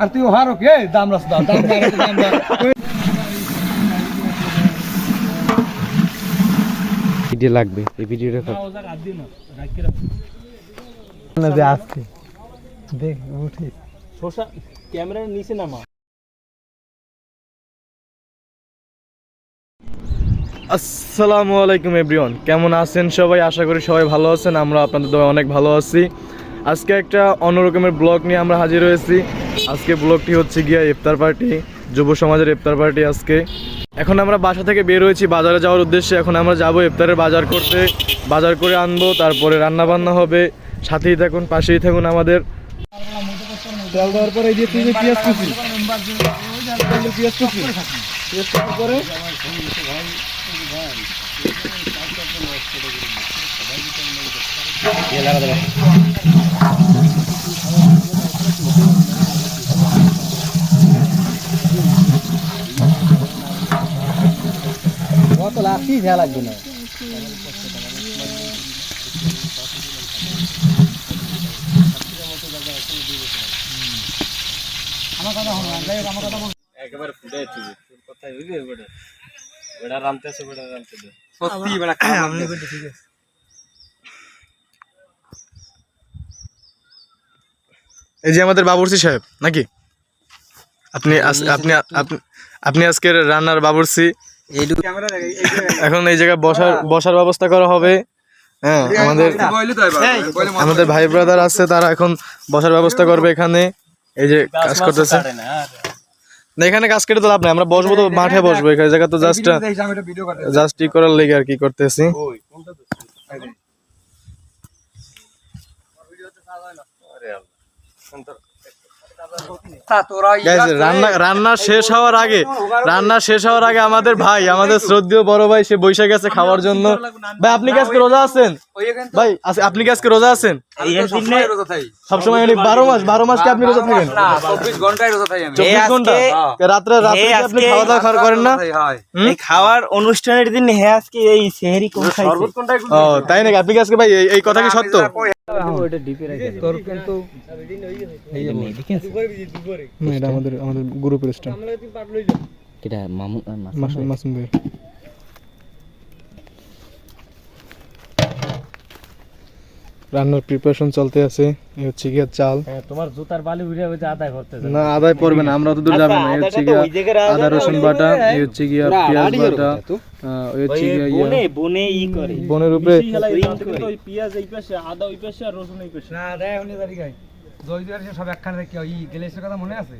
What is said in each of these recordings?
আর তুই হারো কে দাম রাস্তা দাম ভিডিও লাগবে এই ভিডিওটা না যে আসছে দেখ উঠে শোষা ক্যামেরার নিচে নামা। আসসালামু আলাইকুম এভরিওয়ান, কেমন আছেন সবাই? আশা করি সবাই ভালো আছেন। আমরা আপনাদের দোয়া অনেক ভালো আছি। আজকে একটা অন্যরকমের ব্লগ নিয়ে আমরা হাজির হয়েছি। আজকে ব্লগটি হচ্ছে গিয়া ইফতার পার্টি, যুব সমাজের ইফতার পার্টি। আজকে এখন আমরা বাসা থেকে বের হয়েছি বাজারে যাওয়ার উদ্দেশ্যে। এখন আমরা যাব ইফতারের বাজার করতে, বাজার করে আনবো, তারপরে রান্না বান্না হবে। সাথেই থাকুন, পাশেই থাকুন আমাদের। তেল দেওয়ার পরে এই যে তুই যে পেঁয়াজ কুচি পেঁয়াজ কুচি করে কত লাঠি যা লাগবে না। আমার কথা হলো না, যাই হোক আমার কথা বল। একেবারে ফুটে যাচ্ছে কথাই হইবে বেটা, বেটা রামতেছে, বেটা রামতেছে সত্যি বেটা খারাপ আমি বলতে ঠিক আছে। এই যে আমাদের বাবুর্চি সাহেব নাকি? আপনি আপনি আজকের রান্নার বাবুর্চি। এখন এই জায়গায় বসার ব্যবস্থা করা হবে। হ্যাঁ, আমাদের ভাই ব্রাদার আছে, তারা এখন বসার ব্যবস্থা করবে এখানে। এই যে কাজ করতেছে না, এখানে কাজ কেটে তো লাভ নাই, আমরা বসবো তো মাঠে বসবো। এখানে জায়গা তো জাস্ট ঠিক করার লেগে আর কি করতেছি। রান্না শেষ হওয়ার আগে আমাদের ভাই, আমাদের শ্রদ্ধেয় বড় ভাই, সে বৈশা গেছে খাওয়ার জন্য। ভাই আপনি কি আজকে রোজা আছেন? ভাই আপনি কি আজকে রোজা আছেন? সবসময় 12 মাস কি আপনি রোজা থাকেন? 24 ঘন্টায় রোজা থাকি আমি। 24 ঘন্টা রাত্রে আপনি খাওয়া দাওয়া করেন না? এই খাওয়ার অনুষ্ঠানের দিন হে আজকে এই সেহরি কোন খাইছে? ও তাই নাকি? আপনি কি আজকে ভাই এই কথা কি সত্য? ওটা ডিপে রাখে তোর কিন্তু এই যে দেখেন না, এটা আমাদের গ্রুপের স্টাফ এটা মাসুম ভাই। রান্নার প্রিপারেশন চলতে আছে। এই হচ্ছে গিয়া চাল। তোমার জুতার বালি উড়ে ওই যে আদায় করতেছে না, আদায় পড়বে না, আমরা অত দূর যাব না। এই হচ্ছে গিয়া আদা রসুন বাটা, এই হচ্ছে গিয়া পেঁয়াজ বাটা, এই হচ্ছে গিয়া বনে ই করে বনের উপরে ওই পেঁয়াজ এই পাশে, আদা ওই পাশে আর রসুন এই পাশে। না রে উনি দাঁড়ি গায় জয় জয় সব একখানে দেখি ই গ্লেসের কথা মনে আছে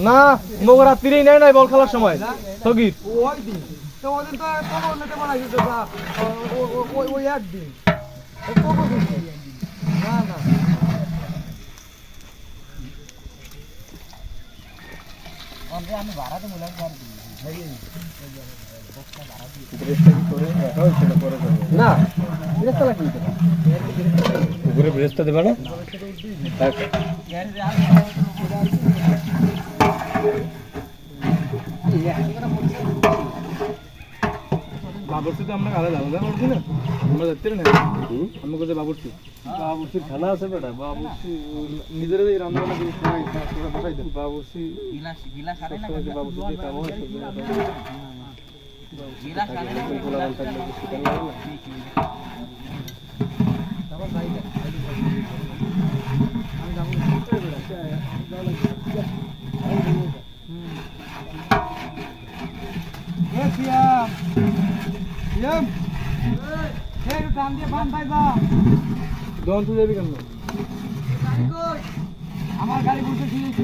না, মগরাত্রিই নাই বল খেলার সময় সগীর। ওই দিন তো ওই দিন তো কবর নিতে বানাইছে তো ওই একদিন না না আমি ভাড়াতে মূল্য না ব্রেসটা লাগিয়ে দেবো উপরে ব্রেসটা দেবা না? বাবুর্চি তো আমরা আলাদা আলাদা করছি না, আমরা যাচ্ছি না। আমি করছি বাবুর্চির খানা আছে বেটা, বাবুর্চি নিজের রান্না বান্না করে বসাই দেন। বাবুর্চি আমার গাড়ি ঘুরতে শিখেছি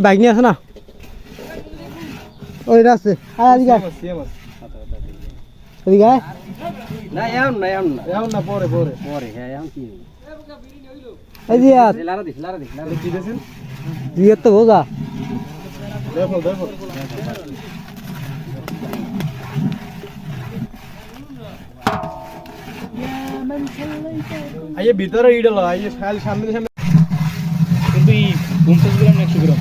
বাইক নিয়ে আছে না, ওইটা আছে না পরে পরে পরে হ্যাঁ এখন কি এই যে লারা দিস কি দিছেন দিয়ে তো বোঝা দেখো আইয়ে ভিতরে ইডল আইয়ে সামনে কিন্তু 50 গ্রাম না 100 গ্রাম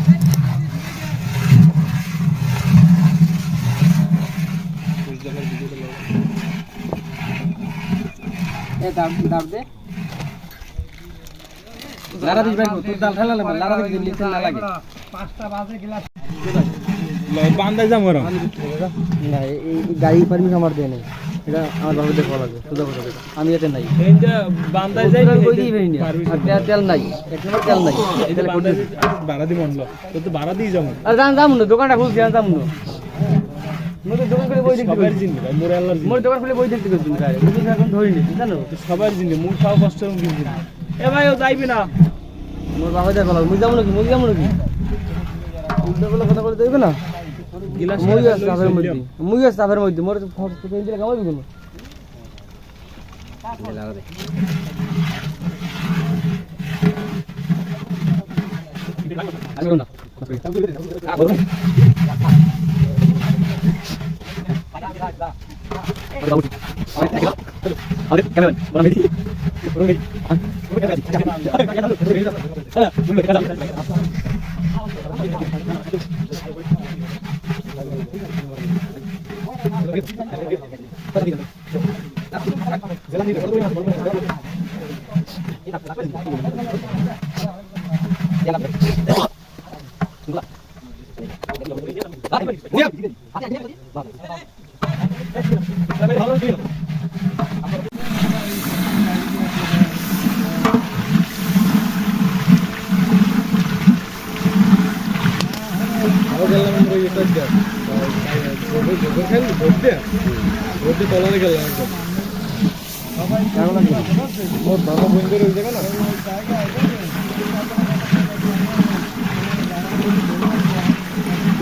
দাব দে লারা দিস ভাই তোর ডাল ঠালালে লারা দিস লিখতে না লাগে 5টা বাজে গ্লাস বান্দাই যাম ওরা না এই গাড়ি পারমিশন আমার দেয় নাই এটা আমার বাবা দেখো লাগবে সুদা কথা আমি এতে নাই এই যে বান্দাই যাই কই দিবেন না আর তেল নাই এক নম্বর তেল নাই এই যে বান্দাই ভাড়া দি মনলো তো ভাড়া দি যাম আর যাম না দোকানটা খুলছি যাম না মোর দোকান খুলে বই দেখতে সবার জিন্দি ভাই মোর আল্লাহর মোর দোকান খুলে বই দেখতে গেছিলাম গাড়ি বুঝি এখন ধরিনি জানো সবার জিন্দি মুখ খাও কষ্ট এবং জিন্দি এ ভাই ও যাইবি না মোর বাবা দেখো লাগবে মুই যাম নাকি উল্টো বলে কথা বলে দেবে না গিলাস মুই আছে চাপের মধ্যে মোর ফটো দিলে কামাবি কোন আসো না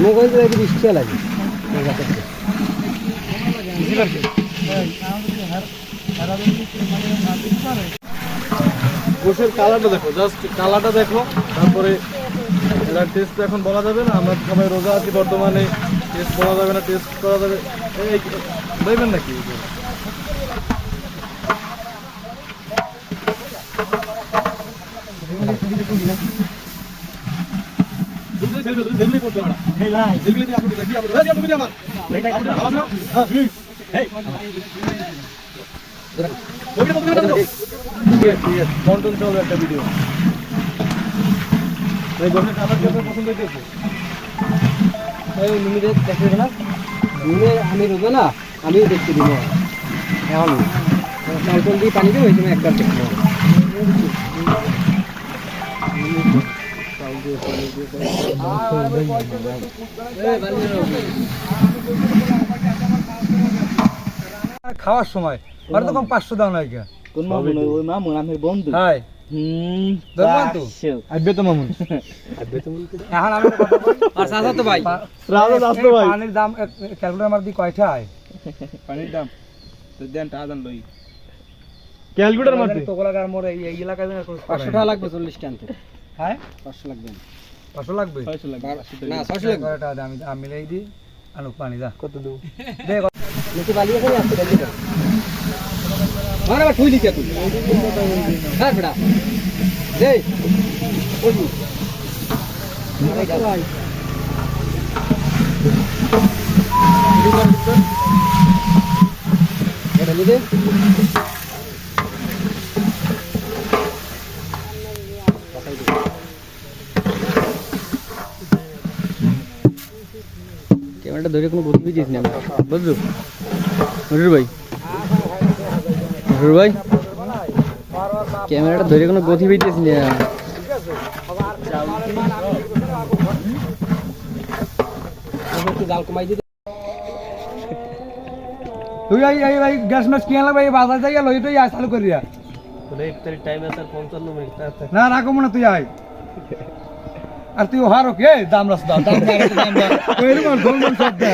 মোবাইল তো ইচ্ছা লাগে গোশের কালারটা দেখো, জাস্ট কালারটা দেখো, তারপরে এটার টেস্ট এখন বলা যাবে না। আমরা সবাই রোজা আছি বর্তমানে, টেস্ট বলা যাবে না, টেস্ট করা যাবে দেখবেন নাকি? কন্ট্রোল চলবে একটা ভিডিও। এই গোশের কালার যত পছন্দ হইতেছে দেখবে না দিনে আমি রোজা না আমিও দেখতে দিব এখন চাল দিয়ে পানি দেবো ওই সময় একবার দেখবো খাওয়ার সময় আর তখন 500 দাও না কি কোন মামুন ওই মামুন আমার বন্ধু হাই বন্ধু আইবে তো মামুন এখন আমি কথা বলি আর সাসা তো ভাই পানির দাম ক্যালকুলেটর মার দি কয়টা আয় পানির দাম তো দেন টাকা লই ক্যালকুলেটর মারতে তো গোলাকার মোরে এই এলাকায় 500 টাকা লাগবে 40 টানতে হ্যাঁ 500 লাগবে 500 লাগবে 600 লাগবে না 600 লাগবে টাকা আমি মিলাই দি আনুক পানি যা কত দেব দে নিচে বালি এখানে আসছে বালি দাও মারা বা ঠুইলি কে তুই হ্যাঁ বেটা দে ওই আরে ভাই এটা নিদে ক্যামেরাটা ধরে কোনো গতি দিস না বুঝছো মজুর ভাই ক্যামেরাটা ধরে কোনো গতি দিস না জাল কমাই দিতে তুই এই গ্যাস ম্যাচ কিনা লাগবে এই বাজার যাইয়া লই তুই আয় চালু করিয়া বলে ইফতারি টাইম আছে 55 মিনিট না রাখো না তুই আয় আর তুই হারো কে দাম রাস্তা দাম কইরে মার গোল গোল সব দে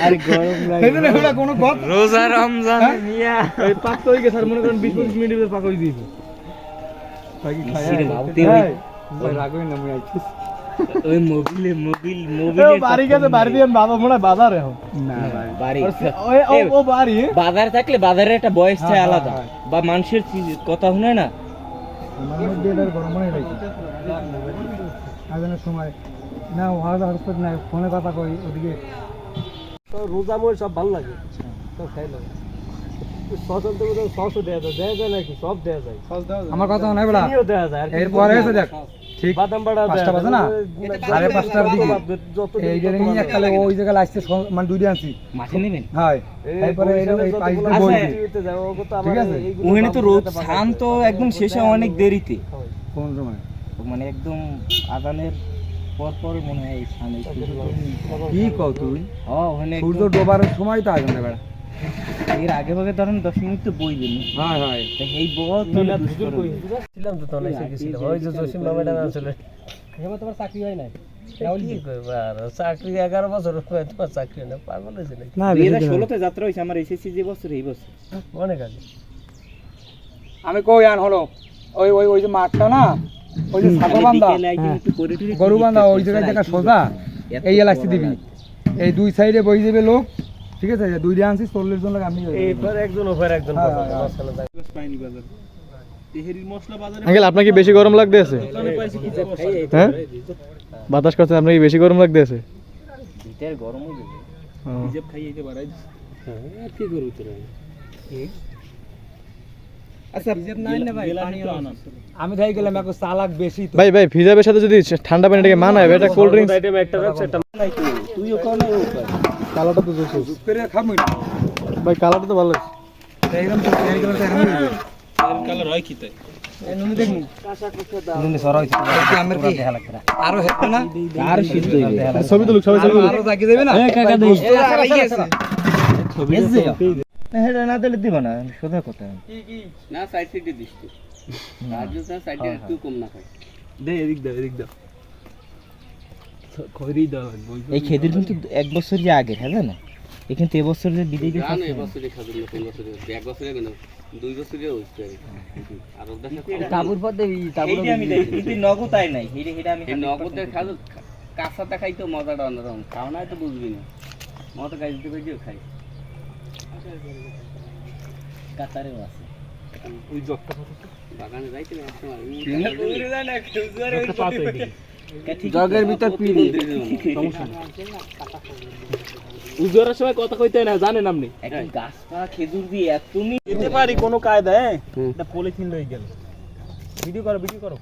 আরে গরম লাগে এখানে হলো কোনো কথা রোজা রমজান মিয়া এই পাক তো হই গেছে আর মনে করেন 20-25 মিনিটের পাক হই দিয়েছে ভাই কি খায় ওই রাগই না মুই আইছি ওই মোবিল বাড়ি গেছে বাড়ি দিয়ে বাবা মনে বাজার এখন না বাড়ি ও বাড়ি বাজার থাকলে বাজারের একটা বয়স চাই আলাদা বা মানুষের কথা শুনে না আমার মধ্যে এটার গরম মনে রাখি আজানের সময় না ওয়াজ হাসপাতাল না ফোনে কথা কই ওদিকে রোজা মোর সব ভালো লাগে তো খাইলো সসল দেবো তো সসও দেওয়া যায় নাকি সব দেওয়া যায় আমার কথা নাই বলা চিনিও দেওয়া যায় এরপরে এসে দেখ ঠিক বাদাম বাড়া 5টা বাজে না 5:30টার দিকে এই যে নিয়ে এককালে ওই জায়গায় আসছে মানে দুই দিন আছি মাঠে নেবেন হ্যাঁ তারপরে এই পাইতে বই ঠিক আছে ওখানে তো রোদ শান্ত একদম শেষে অনেক দেরিতে কোন সময় মানে একদম আজানের পর পর মনে হয় এই সামনে কি কও তুই ওখানে সূর্য ডোবার সময় তো আগে না বেড়া এর আগে ভাগে ধরেন 10 মিনিট তো বই দিন হ্যাঁ হ্যাঁ এই বহুত ছিলাম তো তখন এসে গেছিল ওই যে জসিম মামাটা নাম ছিল এবার তোমার চাকরি হয় নাই কি করবা আর চাকরি 11 বছর হয়ে তোমার চাকরি না পাগল হয়েছে নাকি না 2016 তে যাত্রা হইছে আমার এসএসসি যে বছর এই বছর অনেক আগে আমি কই আন হলো ওই ওই ওই যে মাঠটা না ওই যে ছাগল বান্ধা গরু বান্ধা ওই জায়গায় দেখা সোজা এই এলাচি দিবি এই দুই সাইডে বই যাবে লোক ঠিক আছে দুই দিয়ে আনছিস 40 জন লোক আমি এইবার একজন ওভার একজন আঙ্কেল আপনার কি বেশি গরম লাগতেছে হ্যাঁ বাতাস করতে আপনার কি বেশি গরম লাগতেছে ভিতর গরম হয়ে যাবে হিজাব খাই এই যে বাড়াই হ্যাঁ কি করব তোরা আচ্ছা হিজাব নাই না ভাই আমি খাই গেলাম একটু চালাক বেশি তো ভাই ভাই ফিজাবের সাথে যদি ঠান্ডা পানিটাকে মানায় এটা কোল্ড ড্রিঙ্কস আইটেম একটা রাখছে একটা নাই তো তুইও খাও না ও খায় কালারটা তো জোস জুস করে খামু ভাই কালারটা তো ভালো এইরকম তো এইরকম তো আমি এর কালার হয় কি তাই এই নুন দেখমু নুনে সরা হইছে আমার কি আরো হেতে না আর শীত হইবে ছবি তো লোক সবাই ছবি আরো জাগি যাবে না এ কাকা দেই ছবি হেডা না দিলে দিবা না সোজা কথা না সাইড সাইডে দিস তুই রাজু সাইডে একটু কম না খায় দে এদিক দাও খইরি দাও এই খেদির কিন্তু 1 বছর যে আগে হ্যাঁ না এখান থেকে এবছর যে বিদেশে জান এই বছরে খাজুর না 3 বছরে এক বছরে কেন 2 বছরে হইছে আর ওর দেখা তাবুর পর দেবি এইটা আমি দেই কিন্তু নগদ তাই নাই হেডা আমি এই নগদের খাজুর কাঁচাটা খাইতো মজাটা অন্যরকম খাও না তো বুঝবি না মতো গাছ দিতে পাইও খাই কাতারেও আছে ওই জগটা বাগানে যাইতে না সময় জগের ভিতর পিড়ি উজোরের সময় কথা কইতে না জানেন আপনি একটা গাছপালা খেজুর দিয়ে তুমি যেতে পারি কোনো কায়দা এটা পলিথিন লই গেল ভিডিও করো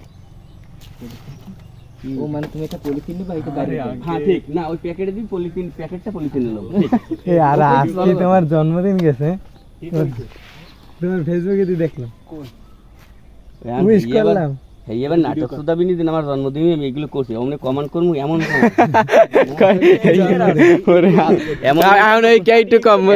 ও মানে তুমি একটা পলিথিন নিবা এটা গাড়ি হ্যাঁ ঠিক না ওই প্যাকেটে দিই পলিথিন প্যাকেটটা পলিথিনে নেব এই আর আজকে তোমার জন্মদিন গেছে তোমার ফেসবুকে দি দেখলাম উইশ করলাম এই এবার নাটক সুদাবিনী দিন আমার জন্মদিনে আমি এগুলো করছি অমনে কমেন্ট করমু এমন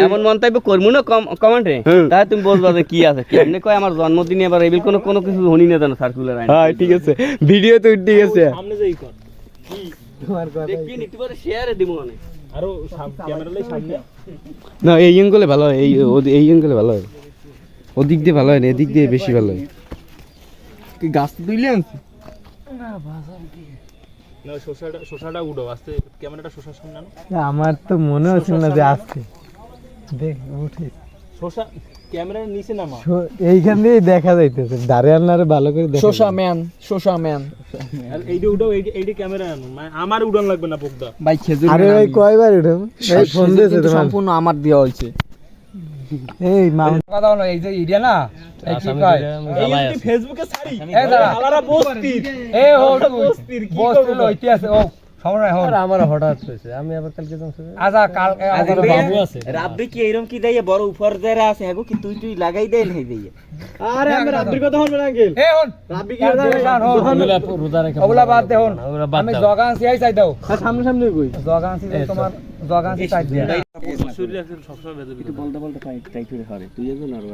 এমন মন্তব্য করমু না কমেন্টে তাহলে তুমি বলবা যে কি আছে কেমনে কয় আমার জন্মদিনে এবার এবিল কোনো কিছু হনি না জানো সার্কুলার আইন হ্যাঁ ঠিক আছে ভিডিও তো উঠে গেছে সামনে যাই কর কি তোমার কথা দেখবি একটু পরে শেয়ারে দিব মানে আরো ক্যামেরা লই সামনে না এই অ্যাঙ্গেলে ভালো হয় এই অ্যাঙ্গেলে ভালো হয় ওদিক দিয়ে ভালো হয় না এদিক দিয়ে বেশি ভালো হয় কি গাছ তুইলে আনছি না শোষাটা উঠো আস্তে ক্যামেরাটা শোষার সামনে আনো আমার তো মনে হচ্ছিল না যে আসছে দেখ উঠে শোষা ক্যামেরার নিচে নামা এইখান দিয়ে দেখা যাইতেছে দাঁড়িয়ে আনারে ভালো করে দেখা শোষা ম্যান আর এইটা উঠাও এইটা ক্যামেরা আনো মানে আমার উড়ান লাগবে না পোকদা ভাই খেজুর আরে ভাই কয়বার উঠাম এই ফোন দিয়েছে তোমার সম্পূর্ণ আমার দেওয়া হইছে এই মাউন্ট কথা হলো এই যে ইডিয়া না এই কি কয় এই যদি ফেসবুকে ছাড়ি এই দাঁড়া আলারা বস্তির এই হো বস্তির কি বস্তির লইতে আছে ও সময় হো আর আমার হঠাৎ হইছে আমি আবার কালকে জানছি আচ্ছা কাল আমার বাবু আছে রাব্বি কি এরকম কি দেয় বড় উপর দেরা আছে হেগো কি তুই লাগাই দেই নাই দেই আরে আমি রাব্বির কথা বলবেন আঙ্কেল এই হন রাব্বি কি রোজা রেখে ওগুলা বাদ দে হন আমি জগান সিআই চাই দাও সামনে কই জগান সি তোমার জগান সি চাই দিয়া শরীরে সবসময় বেঁধে একটু বলতে টাইট করে হারে তুই একজন আর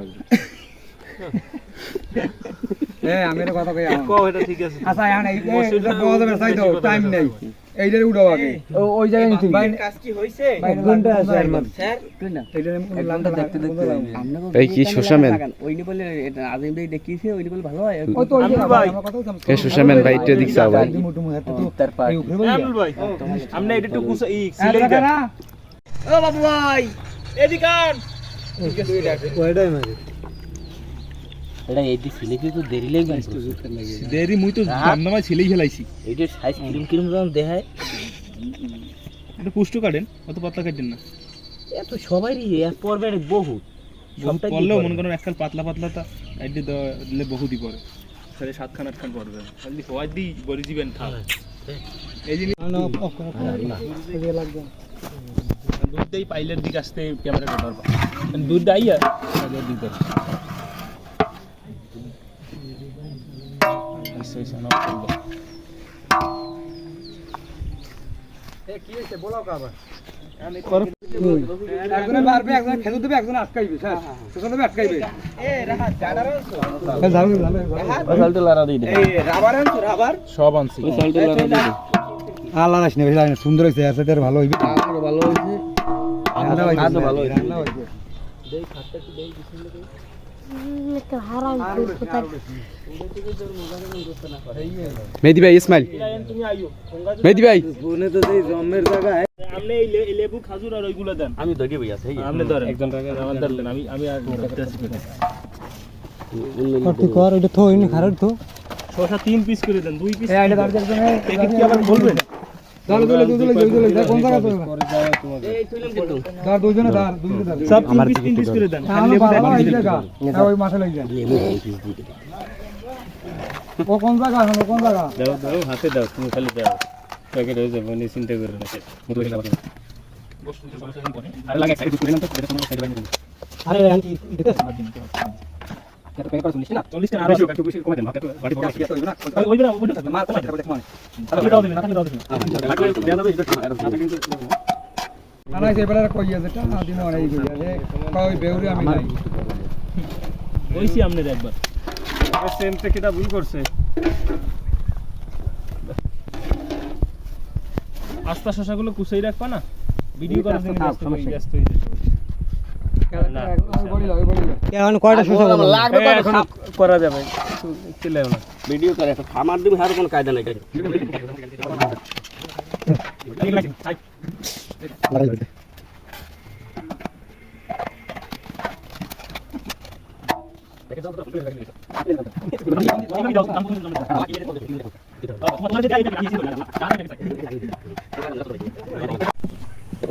এই আমি এর কথা কই কো এটা ঠিক আছে আচ্ছা এখন এই বহুত চাই দাও টাইম নেই এইটারে উঠাও আগে ওই জায়গায় নিতে ভাই কাজ কি হইছে ভাই ঘন্টা আছে আর মাত্র স্যার এইটারে লামটা দেখতে এই কি শোষামেন ওইনি বলে এটা আজিম ভাই দেখিয়েছে ওইনি বলে ভালো হয় ওই তো ওই ভাই আমার কথা কে শোষামেন ভাই এটা দিক চাও ভাই মোটু মুখ হাতে তো তার পা আমল ভাই আমনে এটা একটু কুসা সিলাই দে ও বাবু ভাই এদিকে আন ওইটাই মারি এটা এই দি ছিলে কি তো দেরি লাগবে দেরি মুই তো দামদামায় ছিলেই খেলাইছি। এইটা সাইজ কিরম কিরম যখন দেখায় এটা পুষ্ট কাটেন, অত পাতলা কাটেন না। এত সবারই এক পর্বে বহু বহুত পড়লেও মনে করেন একখান পাতলা পাতলাটা আইডি দিলে বহুতই পড়ে। তাহলে 7খান 8খান পড়বে। খালি হওয়ার দি বড়ি দিবেন খাও। এই জিনিস দুধটাই পাইলের দিকে আসতে ক্যামেরাটা ধরবা। দুধ আইয়া পাইলের দিকে একজনে মারবে, একজনে খেজুর দেবে, একজনে আটকাইবে, স্যার সুসন দেবে, আটকাইবে। সব আনছি। আল্লাহ রাস নেই, সুন্দর হয়েছে, এর সাথে ভালো হইবে, ভালো হয়েছে রান্না হইছে, ভালো হইছে। রান্না হইছে। মেহেদি ভাই ইসমাইল, মেহেদি ভাই আপনি এই লেবু খাজুর আর ওইগুলো দেন। আমি দড়ি বই আছে আপনি ধরেন একজন টাকা আমার ধরলেন, আমি আর করতে আসি। কর এটা তো ইনি খারাপ তো। শসা 3 পিস করে দেন, 2 পিস। এই আইডা দাঁড় একজনে দেখি কি আবার বলবেন। দাঁড় দলে কোন জায়গা তো এই তুইলাম কিন্তু দাঁড় দুইজনে দাঁড় সব 3 পিস করে দেন। খালি লেবু দেন। এই জায়গা ওই মাঠে লাগি যায়। ও কোন জায়গা, এখন কোন জায়গা? দাও দাও, হাতে দাও, তুমি খালি দাও। প্যাকেট হয়ে যাবে, নি চিন্তা করো না। আরে লাগে সাইড করে নাম তো এটা সময় সাইড বাইরে। আরে আন্টি দিতে এটা পেপার শুনিস না? 40 টাকা আরো একটু বেশি কমে দেন, বাকি বাড়ি বড় আছে। ওই না ওই না মার কমাই দেবে মানে। তাহলে দাও দিবেন, তাহলে দাও দিবেন। দেয়া যাবে এটা। না না এবারে কই আছে টা না দিন অনেক কই আছে কই বেউরি আমি নাই। ওইছি আমনে একবার। সেম থেকে এটা ভুল করছে। আস্তা শশাগুলো কুচাই রাখবা না, ভিডিও করার জন্য ব্যস্ত হয়ে যাচ্ছে। এখন কয়টা শসা লাগবে তো এখন করা যাবে, চলে না। ভিডিও করে একটা খামার দিবি, আর কোনো কায়দা নাই কাজ।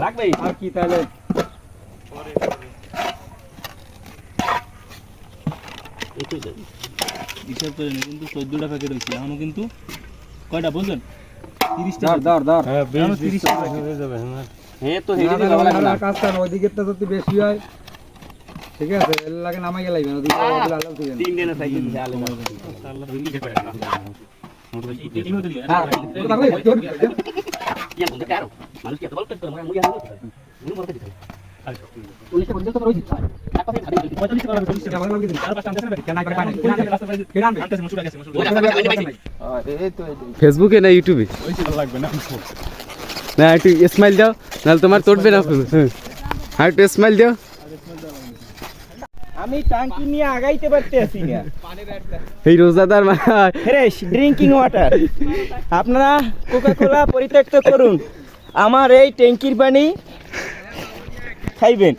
রাখবে আর কি তাহলে হিসাব করে নি, কিন্তু 14টা প্যাকেট হয়েছে এখনো, কিন্তু কয়টা বললেন? 30টা। দাঁড় হ্যাঁ 30টা হয়ে যাবে। হ্যাঁ তো হেডি ভালো লাগে না। কাজ করেন ওইদিকেরটা যদি বেশি হয় ঠিক আছে, এর লাগে নামাই গেলাই না ওদিকে আলাদা দিবেন। 3 দিনে সাইকেল দিছে আলে আল্লাহ রুগী কে পারে না। এই মতো দিবেন। কি বলতে কারো মানুষ কি এত বলতে তো আমরা মুই আসলে মুই বলতে দিই। পুলিশে বলতে তো রইছি আর কথা খালি 45 টাকা লাগবে, 40 টাকা আমার লাগে দিন আর 5 টাকা আছে কেন করে পানি রাস্তা পাই কেন আনবে আনতে মসুর গেছে মসুর ফেসবুকে না ইউটিউবে ওইছি ভালো লাগবে না। না একটু স্মাইল দাও, নাহলে তোমার তোটবে না। হ্যাঁ একটু স্মাইল দাও। আমি ট্যাঙ্কি নিয়ে আগাইতে পারতেছি না। এই রোজাদার ফ্রেশ ড্রিঙ্কিং ওয়াটার আপনারা কোকা-কোলা পরিত্যক্ত করুন, আমার এই ট্যাঙ্কির পানি খাইবেন।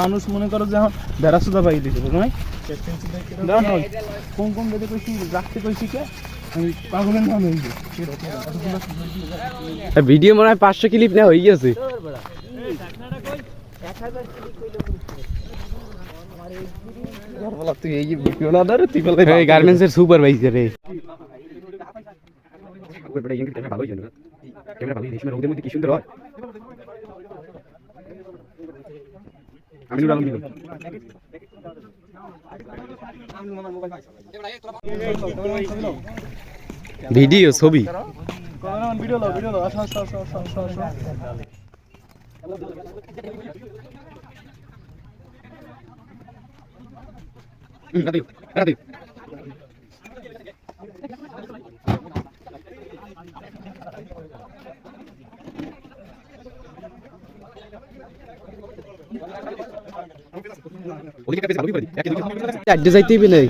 মানুষ মনে করো যে এখন বেড়া সুদা পাই দিছে বুঝলাই কোন কোন বেদে কইছি রাখতে কইছি কে আমি পাগলের নাম হইছে। ভিডিও মনে হয় 500 ক্লিপ না হয়ে গেছে। তুই এই ভিডিও না ধরে তুই বলে এই গার্মেন্টসের সুপারভাইজার রে। কি সুন্দর হয়। ভিডিও ছবি ভিডিও লো আসো আসো আসো আসো আসো। চারটে যাইতেই বে নাই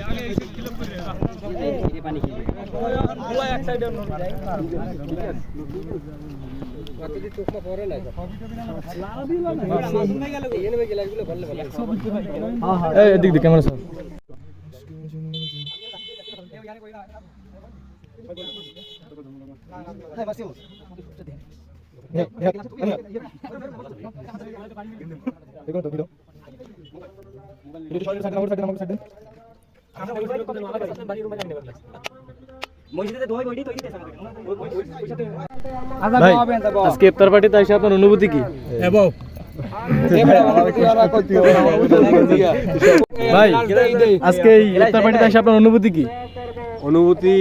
এদিক দিক ক্যামেরা স্যার ভাই আজকে ইফতার পার্টিতে এসে আপনার অনুভূতি কি ভাই আজকে এই ইফতার পার্টিতে এসে আপনার অনুভূতি কি? অনুভূতি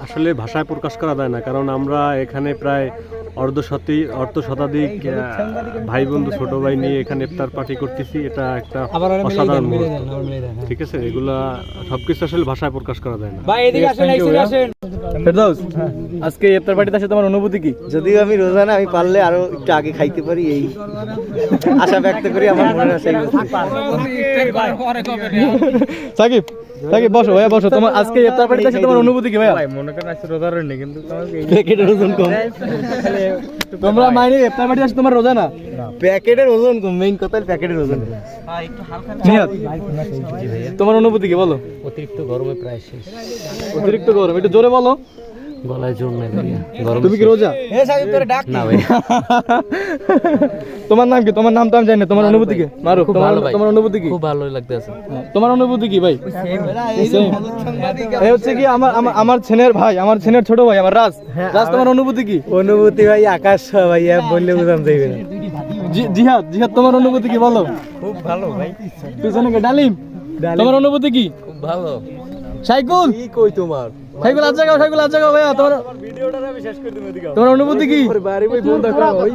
আসলে ভাষায় প্রকাশ করা যায় না, কারণ আমরা এখানে প্রায় অর্ধ শতাধিক ভাই বন্ধু ছোট ভাই নিয়ে এখানে ইফতার পার্টি করতেছি। এটা একটা অসাধারণ মুহূর্ত। ঠিক আছে, এগুলা সবকিছু আসলে ভাষায় প্রকাশ করা যায় না। ফেরদৌস, আজকে ইফতার পার্টিতে এসে তোমার অনুভূতি কি? যদিও আমি রোজা না, আমি পারলে আরো একটু আগে খাইতে পারি এই আশা ব্যক্ত করি আমার মনে আছে। সাকিব সাকিব বসো ভাইয়া বসো। তোমার আজকে ইফতার পার্টিতে এসে তোমার অনুভূতি কি ভাইয়া? মনে করেন আজকে রোজা রইনি, কিন্তু প্যাকেটের ওজন কম। তোমরা মাইনে ইফতার পার্টিতে এসে তোমার রোজা না? প্যাকেটের ওজন কম, মেইন কথা প্যাকেটের ওজন। নিহাত, তোমার অনুভূতি কি বলো? অতিরিক্ত গরমে প্রায় শেষ, অতিরিক্ত গরম, একটু জোরে বলো। গলায় জোর নাই। তুমি কি রোজা? না ভাই, তোমার নাম কি? তোমার নাম তো আমি জানি না। তোমার অনুভূতি কি? মারুফ, তোমার অনুভূতি কি? খুব ভালো লাগতেছে। তোমার অনুভূতি কি ভাই? এই হচ্ছে কি আমার ছেনের ভাই, আমার ছেনের ছোট ভাই, আমার রাজ। তোমার অনুভূতি কি? অনুভূতি ভাই আকাশ ভাই, বললে বুঝান যাইবে না। জিহাদ, তোমার অনুভূতি কি বলো? খুব ভালো ভাই। পিছনে কে ডালিম, তোমার অনুভূতি কি? খুব ভালো। সাইকুল কি কই তোমার? সাইকুল আজ জায়গা, সাইকুল আজ জায়গা ভাইয়া, তোমার তোমার অনুভূতি কি? বাড়ি বই ফোন দেখো ওই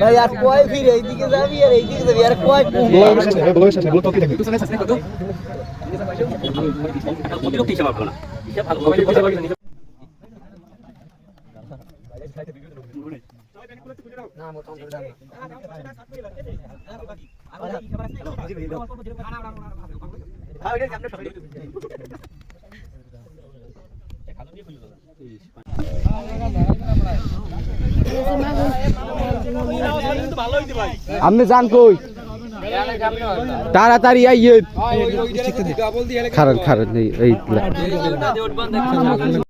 ভাই আর কয় ফিরে এইদিকে যাবি আর এইদিকে যাবি আর কয় আপনি যান কই? তাড়াতাড়ি আইয়ে। খারাপ এই